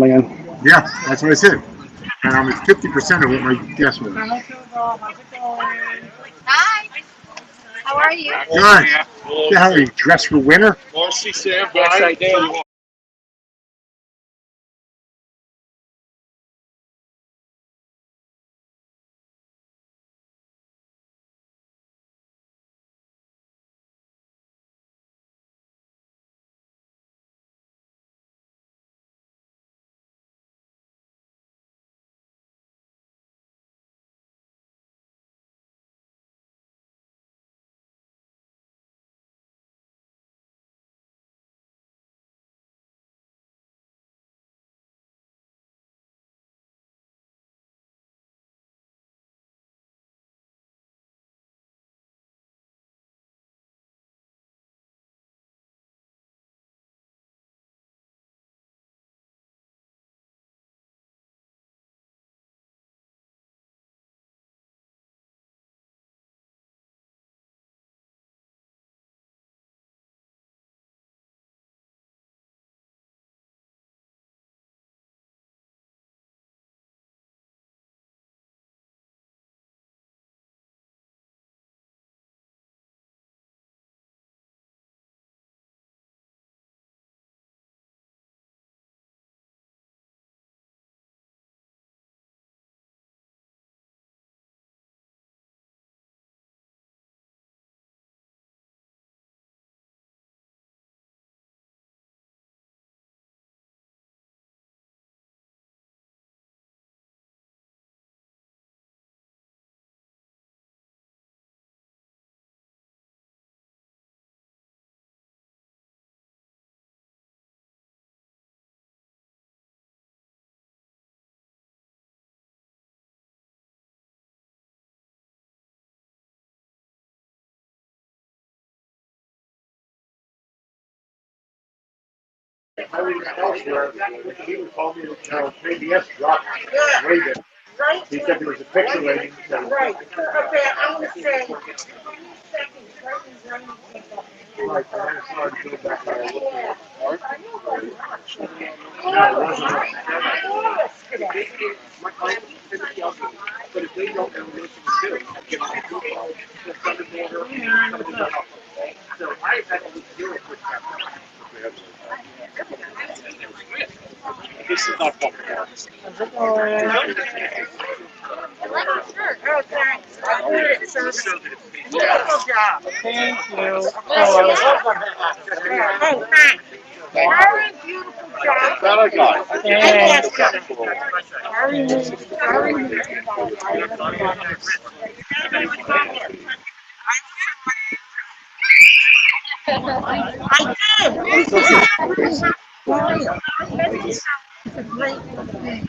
Land. Yeah, that's what I said. It's 50% of what my guess was. Hi, how are you? Good. Yeah, how are you dressed for winter? Yes, I do. I was elsewhere, and he would call me, KBS dropped way there. Right? He said there was a picture waiting. Right. Okay, I'm gonna say 20 seconds. Right, and then it's hard to go back there. This is not fun. Oh, thanks. I heard it, sir. Beautiful job. Thank you. Oh, thanks. Very beautiful job. Better guy. And yes, sir. Very, very beautiful. I did. It's a great thing.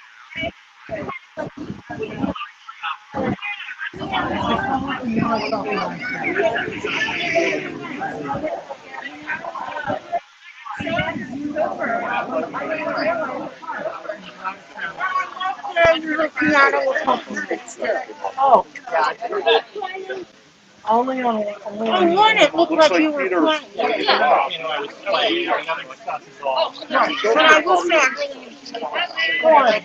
You're looking at it with compliment still. Oh, God. Only on On one, it looked like you were playing. Yeah. I was playing. The other stuff is all. But I will say, I really enjoyed it.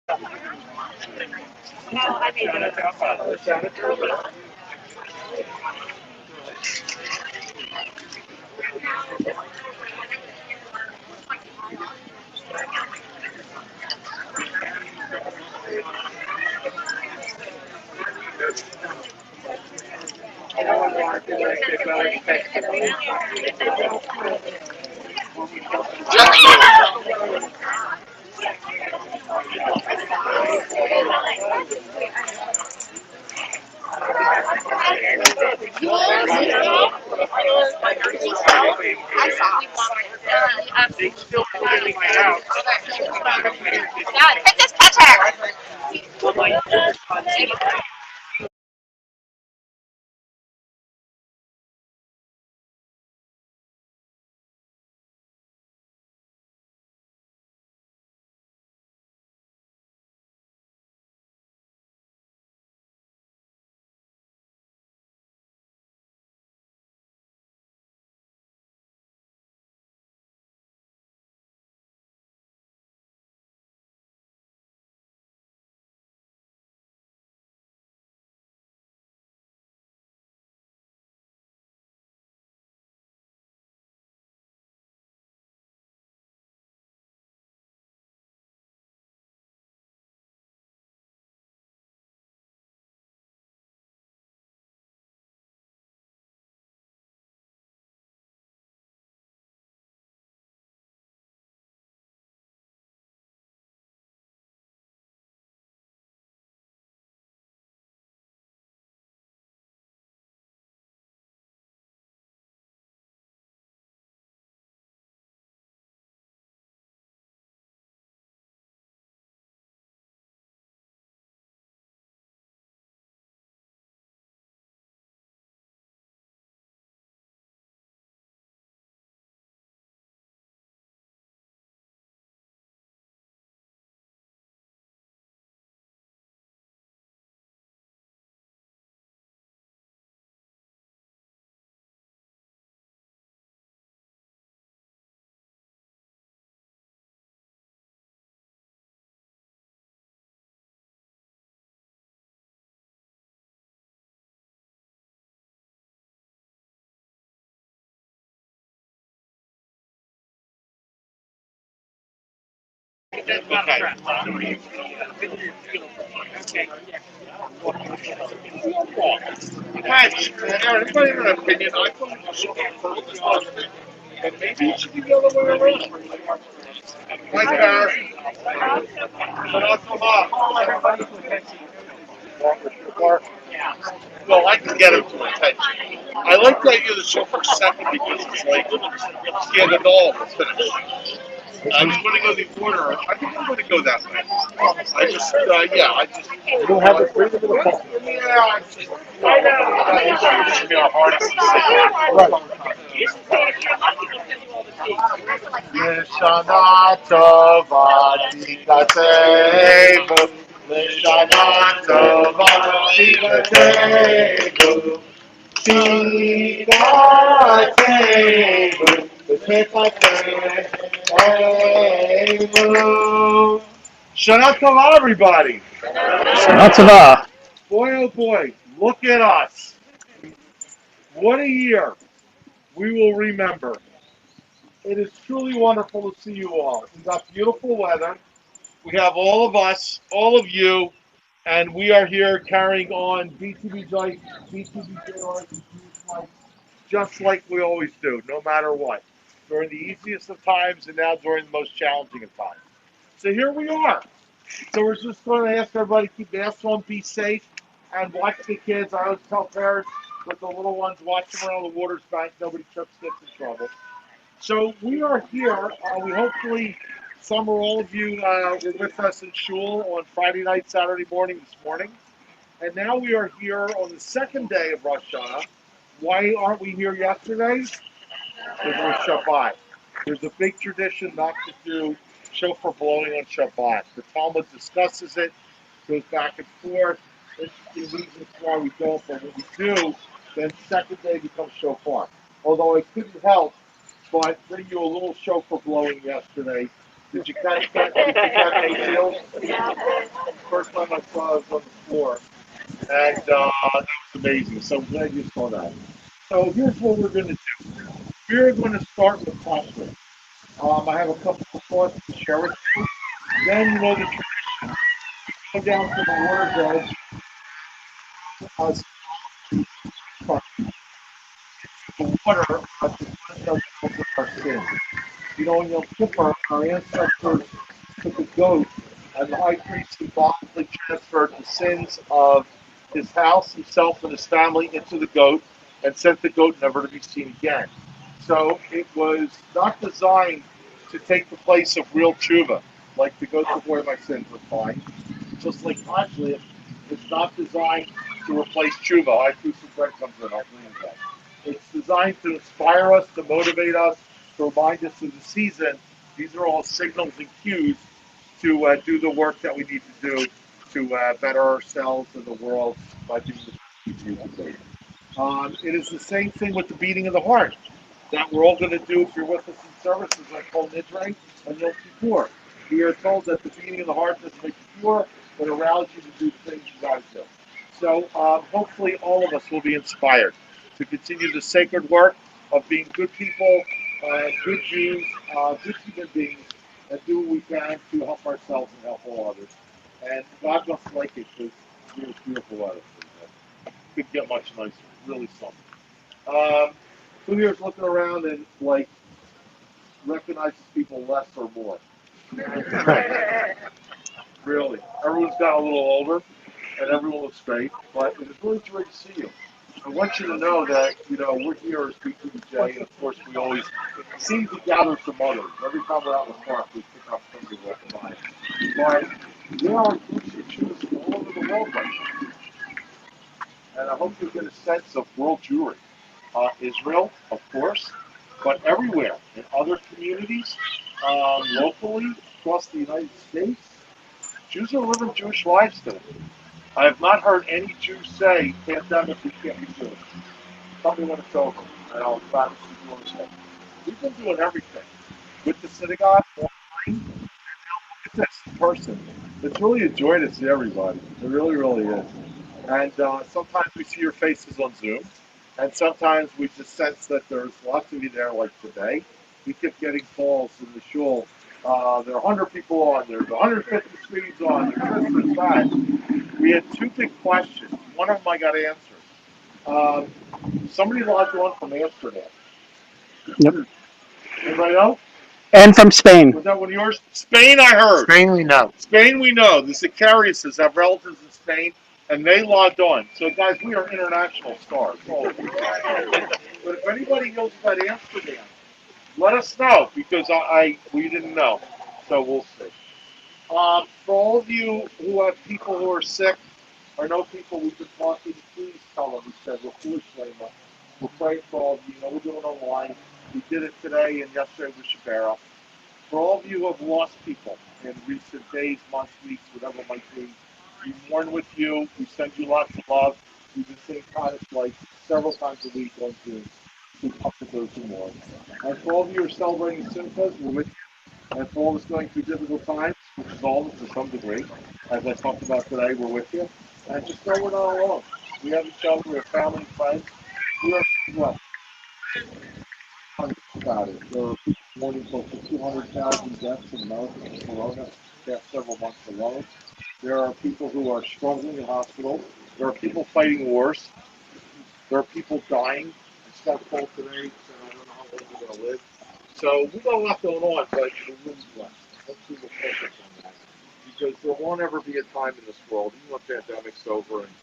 No, I made it. They still put in my house. Yeah, take this picture. Imagine, man, everybody has an opinion. I thought it should be first husband, but maybe it should be the other way around. Like shut up, come on. Well, I can get him to attention. I like that you're the chauffeur second because it's like, yeah, the doll is finished. I was going to go the order. I think I'm going to go that way. I just. You don't have the freedom of the phone. Yeah, I just. It should be our hardest Lishana Tova Tikategu. Lishana Tova Tikategu. Tikategu. Shana Tova, everybody. Shana. Boy, oh boy, look at us. What a year we will remember. It is truly wonderful to see you all. We got beautiful weather. We have all of us, all of you, and we are here carrying on BTBJ, just like we always do, no matter what. During the easiest of times and now during the most challenging of times. So here we are. So we're just going to ask everybody to keep masks on, be safe, and watch the kids. I always tell parents with the little ones, watch them around the water's bank. Nobody trips, gets in trouble. So we are here. We hopefully, some or all of you were with us in shul on Friday night, Saturday morning, this morning. And now we are here on the second day of Rosh Hashanah. Why aren't we here yesterday? Because it was Shabbat. There's a big tradition not to do shofar blowing on Shabbat. The Talmud discusses it, goes back and forth. Interesting reasons why we don't, but when we do, then second day becomes shofar. Although I couldn't help but bring you a little shofar blowing yesterday Did you catch that? Did you catch the deal? First time I saw it was on the floor. And that was amazing. So I'm glad you saw that. So here's what we're going to do. We're going to start with Tashlikh. I have a couple of thoughts to share with you. Then you know the tradition. Go down to the water bed. The water to cleanse us of our sins. You know, in Yom Kippur, our ancestors took a goat, and the high priest symbolically transferred the sins of his house, himself, and his family into the goat, and sent the goat never to be seen again. So it was not designed to take the place of real tshuva, like the goat took away my sins was fine. Just like Tashlikh, it's not designed to replace tshuva. I threw some breadcrumbs in, I'll clean that. It's designed to inspire us, to motivate us, to remind us of the season. These are all signals and cues to do the work that we need to do to better ourselves and the world by doing the best we can. It is the same thing with the beating of the heart that we're all going to do if you're with us in services like Kol Nidre and Yom Kippur. We are told that the beating of the heart doesn't make you pure, but arouse you to do things you got to do. So hopefully all of us will be inspired to continue the sacred work of being good people, good Jews, good human beings, and do what we can to help ourselves and help all others. And God must like it because it's beautiful weather. Couldn't get much nicer. Really something. 2 years looking around and like recognizes people less or more. Really. Everyone's got a little older and everyone looks great, but it is really great to see you. I want you to know that, you know, we're here as BTBJ, and of course we always seem to gather some others. Every time we're out in the park, we pick up somebody walking by. But there are groups of Jews all over the world right now. And I hope you get a sense of world Jewry. Israel, of course, but everywhere in other communities, locally, across the United States, Jews are living Jewish lives today. I have not heard any Jew say, pandemic, we can't be Jewish. Tell me when it's over, and I'll promise you what it's. We've been doing everything. With the synagogue, online, look at this person. It's really a joy to see everybody. It really, really is. And sometimes we see your faces on Zoom, and sometimes we just sense that there's lots of you there, like today. We kept getting calls in the shul. There are 100 people on, there's 150 screens on, there's this, there's that. We had two big questions. One of them I got answered. Somebody logged on from Amsterdam. Yep. Anybody else? And from Spain. Was that one of yours? Spain, I heard. Spain, we know. Spain, we know. The Sicariuses have relatives in Spain, and they logged on. So, guys, we are international stars. But if anybody knows about Amsterdam, let us know, because we didn't know. So we'll see. For all of you who have people who are sick or know people we've been talking, please tell them. We said we're foolish, Lema. We're praying for all of you. You know, we're doing it online. We did it today and yesterday with Shabara. For all of you who have lost people in recent days, months, weeks, whatever it might be, we mourn with you. We send you lots of love. We've been saying kindness like several times a week on Zoom to comfort those who mourn. And for all of you who are celebrating Simchas, we're with you. And for all of us going through difficult times, which is all of us to some degree, as I talked about today, we're with you. And just know we're not alone. We have each other. We have family and friends. We are blessed. About it. There are people mourning close to 200,000 deaths in America from Corona the past several months alone. There are people who are struggling in hospitals. There are people fighting wars. There are people dying. It's got cold today, so I don't know how long we're going to live. So we've got a lot going on, but we're really blessed. Hopefully we'll focus on that. Because there won't ever be a time in this world, even when the pandemic's over and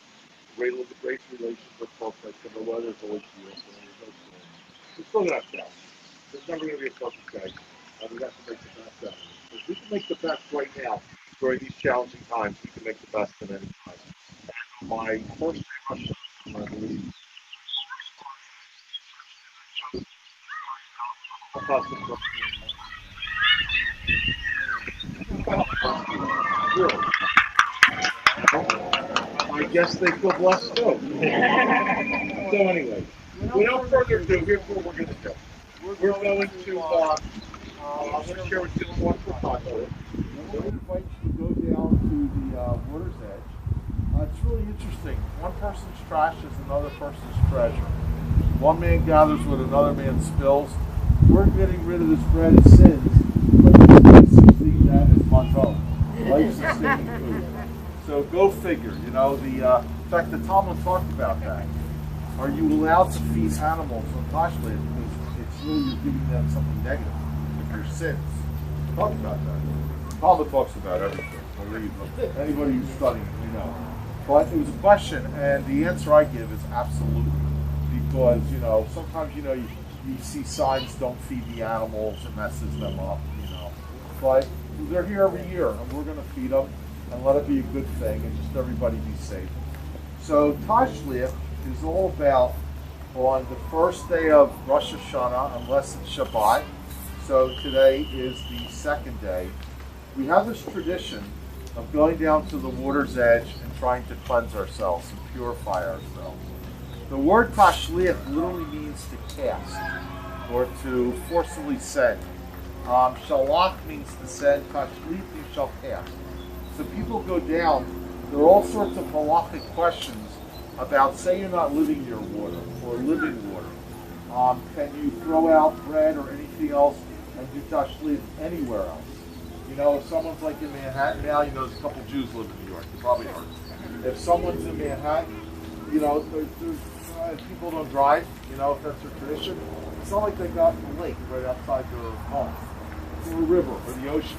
great relations with folks like the weather's always beautiful and there's no storm. We're still going to have challenges. There's never going to be a perfect day. And we have to make the best out of it. If we can make the best right now during these challenging times, we can make the best in any time. My first question, I believe, really. I guess they feel blessed too. So anyway, without further ado, here's what we're going to do. We're going to I'm going to share with you one for Tashlikh. Then we're going to invite you to go down to the water's edge. It's really interesting. One person's trash is another person's treasure. One man gathers what another man spills. We're getting rid of this bread of sins, but you see that as manzon, life-sustaining food. So go figure. You know, in fact, the Talmud talked about that. Are you allowed to feed animals on Tashlikh? Because it's really you're giving them something negative, like your sins. Talk about that. Talmud talks about everything. Believe me. Anybody who's studying, you know. But it was a question, and the answer I give is absolutely. Because, you know, sometimes, you know, you see signs, don't feed the animals, it messes them up, you know. But they're here every year, and we're going to feed them and let it be a good thing and just everybody be safe. So Tashlikh is all about on the first day of Rosh Hashanah, unless it's Shabbat. So today is the second day. We have this tradition of going down to the water's edge and trying to cleanse ourselves and purify ourselves. The word Tashlikh literally means to cast or to forcibly send. Shalach means to send, Tashlikh means shall cast. So people go down, there are all sorts of halachic questions about, say you're not living near water or living water. Can you throw out bread or anything else and do Tashlikh anywhere else? You know, if someone's like in Manhattan now, you know, there's a couple Jews live in New York, you probably heard. If someone's in Manhattan, you know, people don't drive, you know, if that's their tradition. It's not like they got the lake right outside their home, or a river, or the ocean.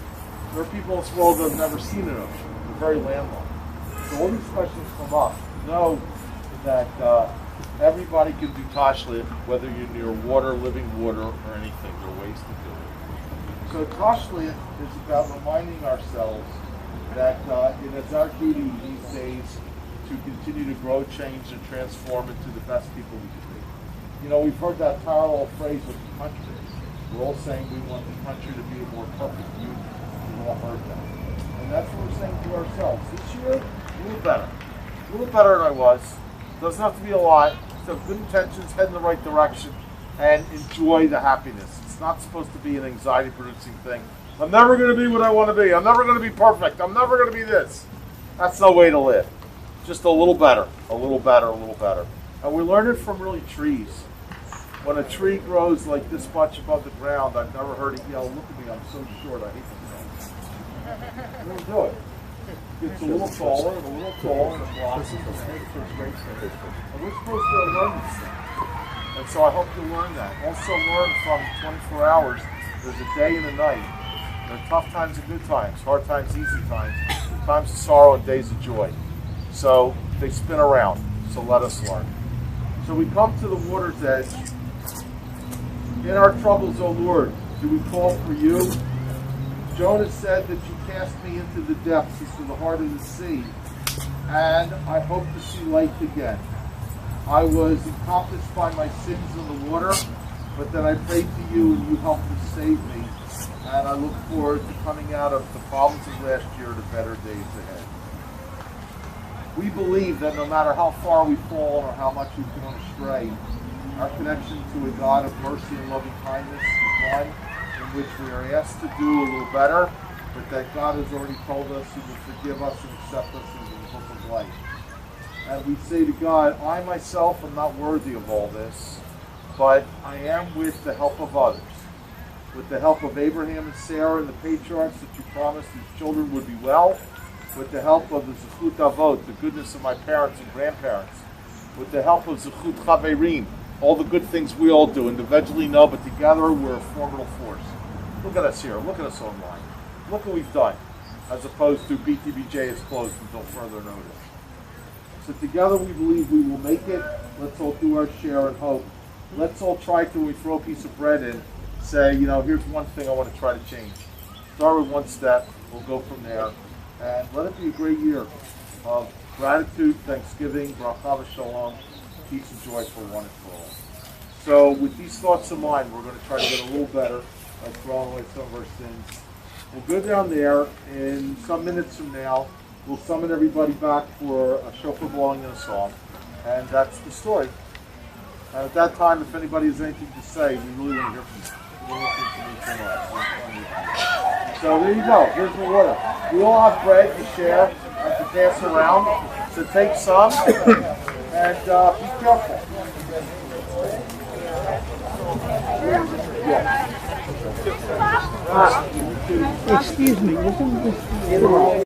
There are people in this world that have never seen an ocean. They're very landlocked. So all these questions come up. Know that everybody can do Tashlikh, whether you're near water, living water, or anything. There are ways to do it. So Tashlikh is about reminding ourselves that it is our duty these days to continue to grow, change, and transform into the best people we can be. You know, we've heard that parallel phrase with the country. We're all saying we want the country to be a more perfect union. We've all heard that. And that's what we're saying to ourselves. This year, a little better. A little better than I was. Doesn't have to be a lot. Just have good intentions, head in the right direction, and enjoy the happiness. It's not supposed to be an anxiety-producing thing. I'm never going to be what I want to be. I'm never going to be perfect. I'm never going to be this. That's no way to live. Just a little better, a little better, a little better. And we learn it from really trees. When a tree grows like this much above the ground, I've never heard it yell, look at me, I'm so short, I hate myself. It won't do it. It gets a little taller, and it blossoms, and it makes great things. And we're supposed to learn these things. And so I hope you learn that. Also learn from 24 hours, there's a day and a night. There are tough times and good times, hard times, easy times, times of sorrow and days of joy. So they spin around, so let us learn. So we come to the water's edge. In our troubles, O Lord, do we call for you? Jonah said that you cast me into the depths, into the heart of the sea, and I hope to see light again. I was encompassed by my sins in the water, but then I prayed to you and you helped to save me, and I look forward to coming out of the problems of last year to better days ahead. We believe that no matter how far we've fallen or how much we've gone astray, our connection to a God of mercy and loving kindness is one in which we are asked to do a little better, but that God has already told us He will forgive us and accept us into the book of life. And we say to God, I myself am not worthy of all this, but I am with the help of others. With the help of Abraham and Sarah and the patriarchs that you promised these children would be well, with the help of the Zechut Avot, the goodness of my parents and grandparents, with the help of Zechut Chaverim, all the good things we all do, individually no, but together we're a formidable force. Look at us here, look at us online. Look what we've done, as opposed to BTBJ is closed until further notice. So together we believe we will make it. Let's all do our share and hope. Let's all try to, when we throw a piece of bread in, say, you know, here's one thing I want to try to change. Start with one step, we'll go from there. And let it be a great year of gratitude, thanksgiving, bracha v'shalom, peace and joy for one and for all. So with these thoughts in mind, we're going to try to get a little better at throwing away some of our sins. We'll go down there in some minutes from now. We'll summon everybody back for a shofar blowing and a song. And that's the story. And at that time, if anybody has anything to say, we really want to hear from you. So there you go. Here's the water. We all have bread to share and to pass around. So take some and be careful. Excuse me, isn't this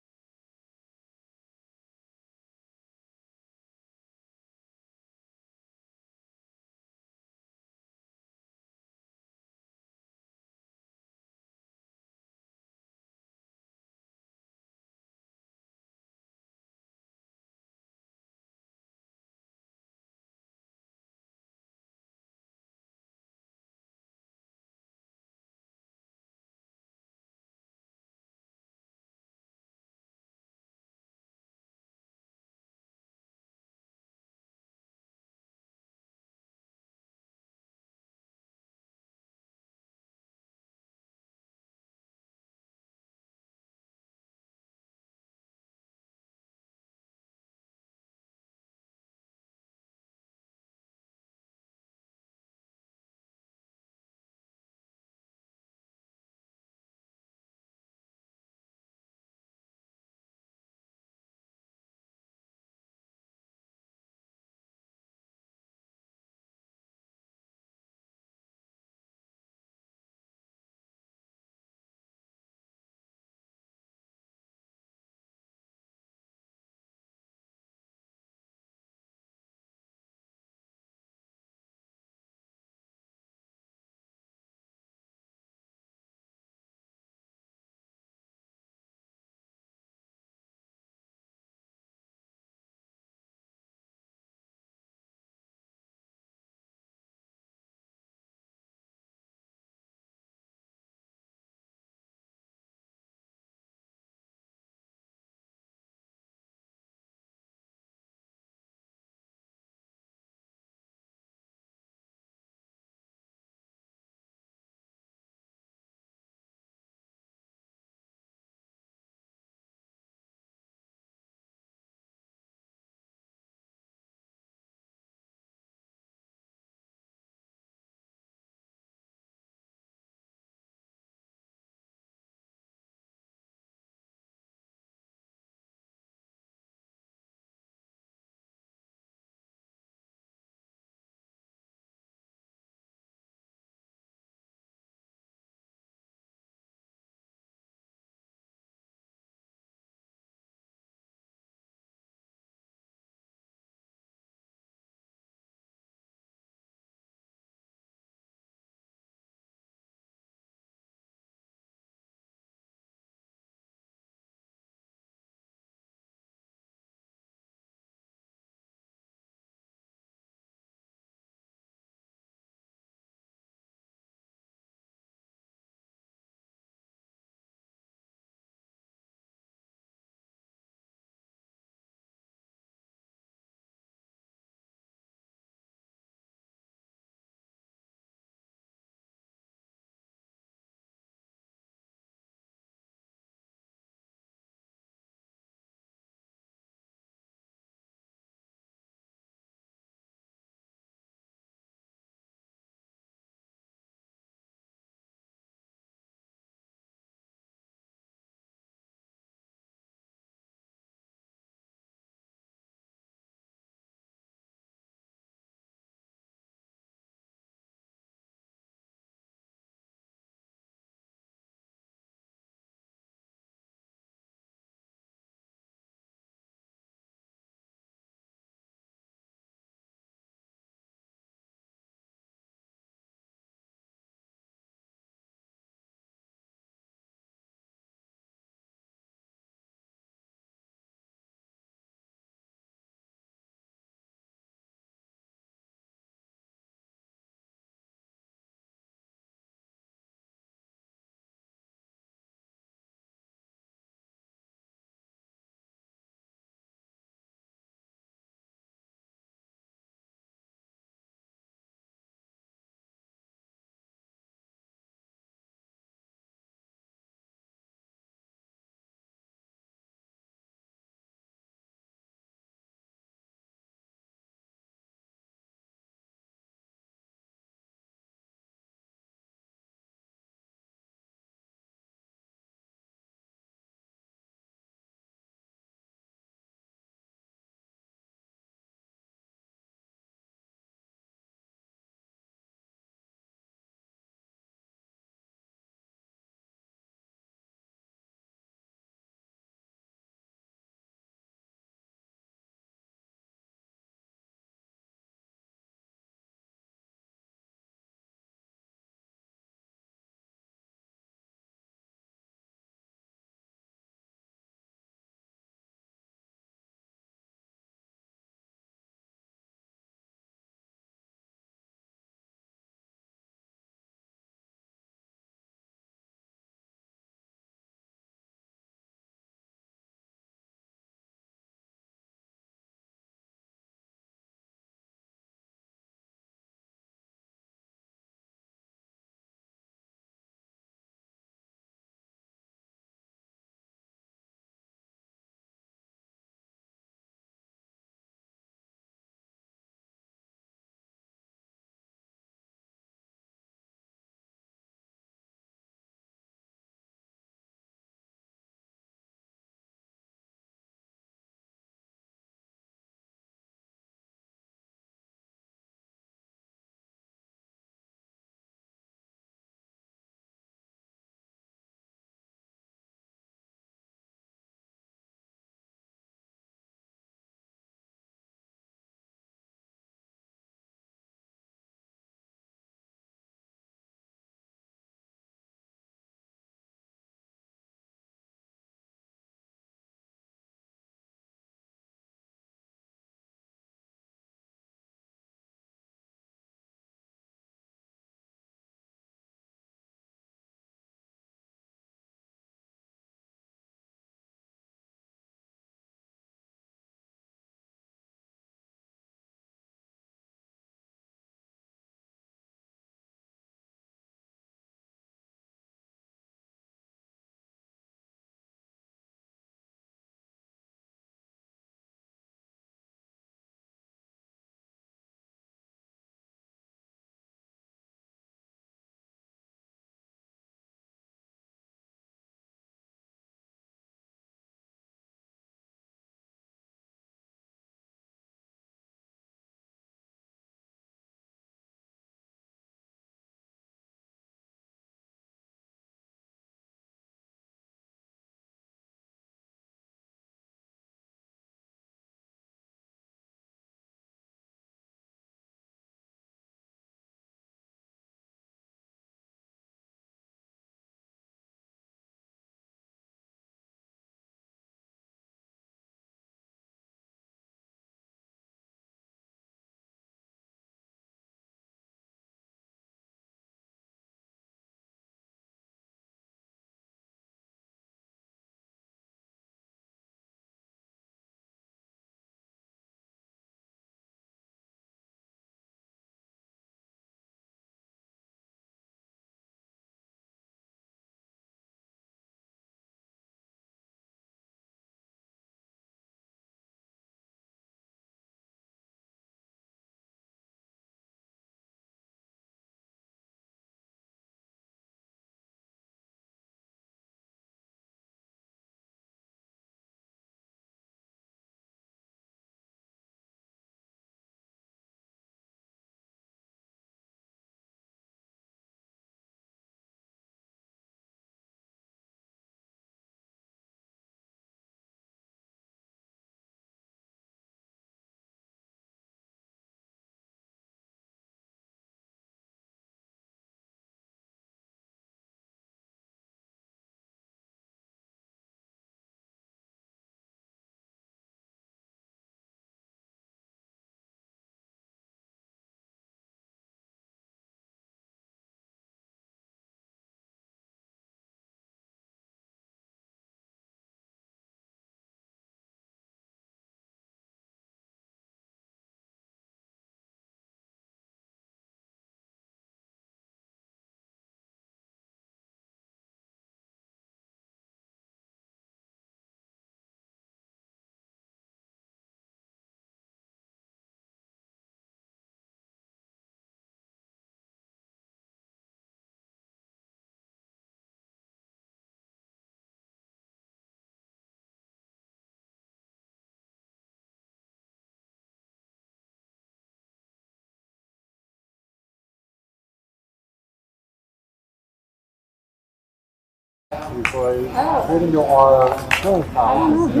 Because according to our insurance policy,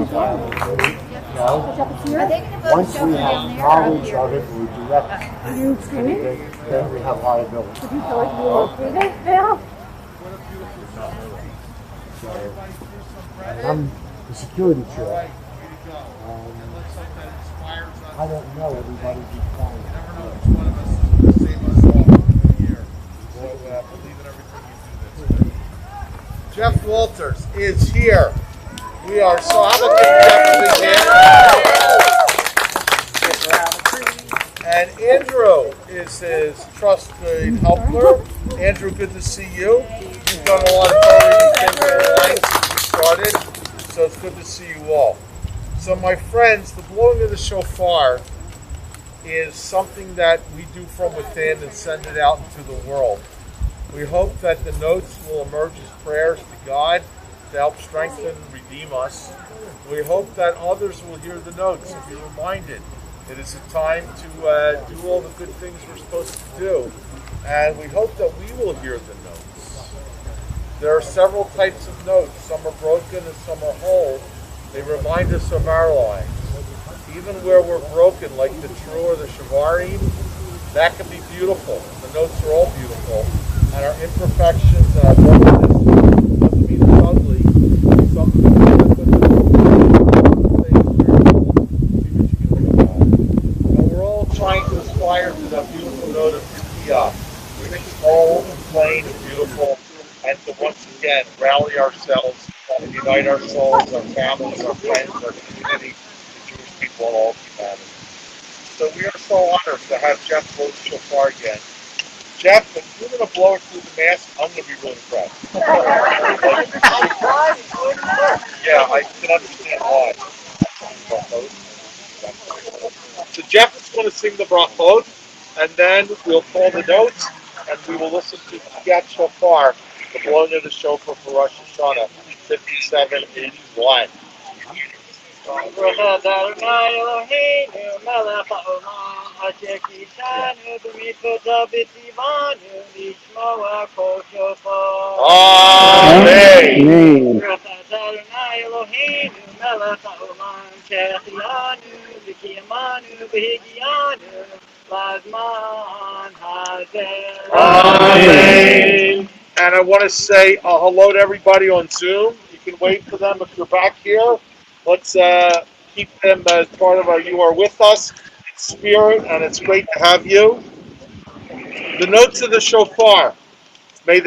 once we have knowledge of it, we direct anything, then we have liability. Do you feel like you will pay this bill? So, and I'm the security chair. I don't know everybody who's flying. One of us to save us all for a year. So believe in everything you do. Jeff Walters is here. We are so happy to get Jeff here. And Andrew is his trusted helper. Andrew, good to see you. You've done a lot of things in your life since you started, so it's good to see you all. So my friends, the blowing of the shofar is something that we do from within and send it out into the world. We hope that the notes will emerge as prayers to God to help strengthen and redeem us. We hope that others will hear the notes and be reminded it is a time to do all the good things we're supposed to do. And we hope that we will hear the notes. There are several types of notes. Some are broken and some are whole. They remind us of our lives. Even where we're broken, like the Tru or the Shavarim, that can be beautiful. The notes are all beautiful. And our imperfections and our brokenness doesn't mean it's ugly. It's something to live with. And we're all trying to aspire to that beautiful note of Yukiya, which is whole and plain and beautiful, and to once again rally ourselves and unite our souls, our families, our friends, our community, the Jewish people, and all humanity. So we are so honored to have Jeff blow the shofar again. Jeff, if you're going to blow it through the mask, I'm going to be really impressed. Yeah, I can understand why. So Jeff is going to sing the brachot, and then we'll call the notes, and we will listen to Tashlikh Shofar, the blowing of the shofar for Rosh Hashanah, 5781. ברוך אתה אדוני אלוהינו מלך העולם אשר קידשנו במצוותיו וציוונו לשמוע קול שופר. Amen. ברוך אתה אדוני אלוהינו מלך העולם שהחיינו וקיימנו והגיענו לזמן הזה. Amen. And I want to say hello to everybody on Zoom. You can wait for them if you're back here. Let's keep them as part of our You Are With Us spirit, and it's great to have you. The notes of the shofar.